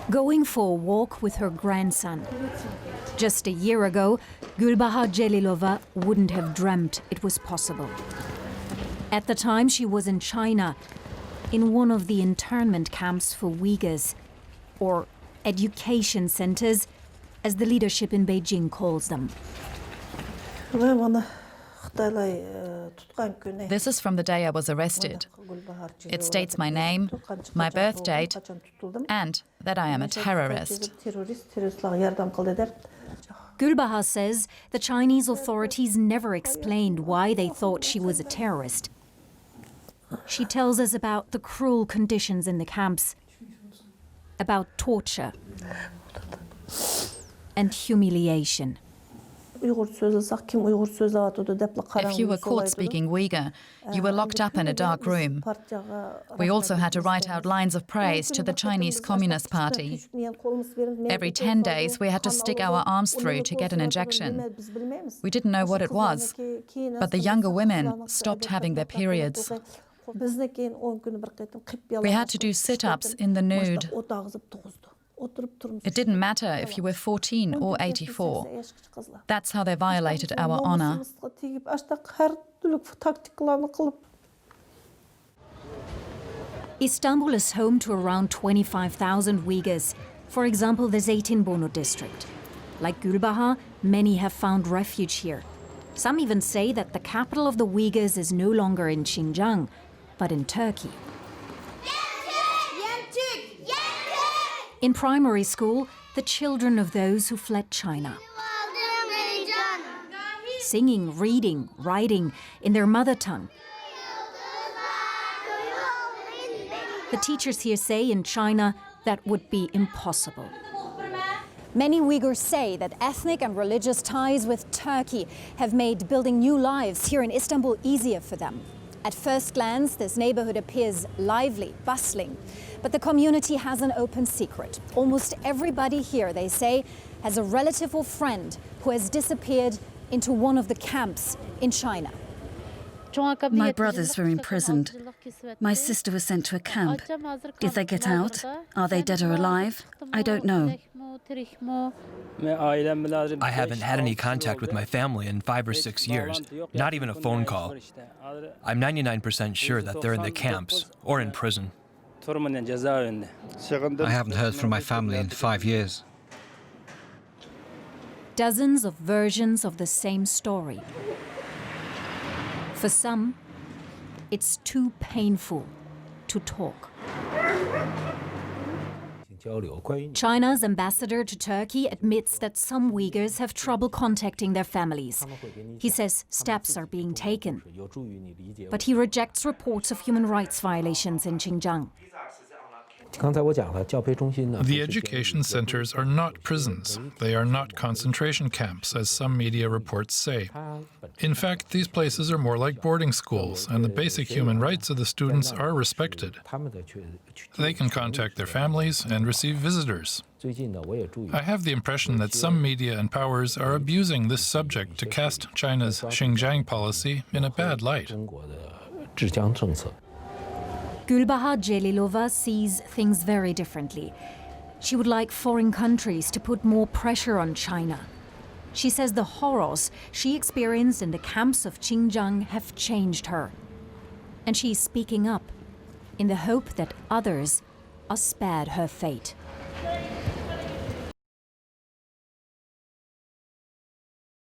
going for a walk with her grandson. Just a year ago, Gulbaha Celilova wouldn't have dreamt it was possible. At the time, she was in China, in one of the internment camps for Uyghurs, or education centers, as the leadership in Beijing calls them. This is from the day I was arrested. It states my name, my birth date, and that I am a terrorist. Gulbaha says the Chinese authorities never explained why they thought she was a terrorist. She tells us about the cruel conditions in the camps, about torture and humiliation. If you were caught speaking Uyghur, you were locked up in a dark room. We also had to write out lines of praise to the Chinese Communist Party. Every 10 days, we had to stick our arms through to get an injection. We didn't know what it was, but the younger women stopped having their periods. We had to do sit-ups in the nude. It didn't matter if you were 14 or 84. That's how they violated our honor. Istanbul is home to around 25,000 Uyghurs, for example, the Zeytinburnu district. Like Gulbaha, many have found refuge here. Some even say that the capital of the Uyghurs is no longer in Xinjiang, but in Turkey. In primary school, the children of those who fled China. Singing, reading, writing in their mother tongue. The teachers here say in China that would be impossible. Many Uyghurs say that ethnic and religious ties with Turkey have made building new lives here in Istanbul easier for them. At first glance, this neighborhood appears lively, bustling. But the community has an open secret. Almost everybody here, they say, has a relative or friend who has disappeared into one of the camps in China. My brothers were imprisoned. My sister was sent to a camp. Did they get out? Are they dead or alive? I don't know. I haven't had any contact with my family in 5 or 6 years, not even a phone call. I'm 99% sure that they're in the camps or in prison. I haven't heard from my family in 5 years. Dozens of versions of the same story. For some, it's too painful to talk. China's ambassador to Turkey admits that some Uyghurs have trouble contacting their families. He says steps are being taken. But he rejects reports of human rights violations in Xinjiang. The education centers are not prisons. They are not concentration camps, as some media reports say. In fact, these places are more like boarding schools, and the basic human rights of the students are respected. They can contact their families and receive visitors. I have the impression that some media and powers are abusing this subject to cast China's Xinjiang policy in a bad light. Gulbaha Celilova sees things very differently. She would like foreign countries to put more pressure on China. She says the horrors she experienced in the camps of Xinjiang have changed her. And she's speaking up in the hope that others are spared her fate.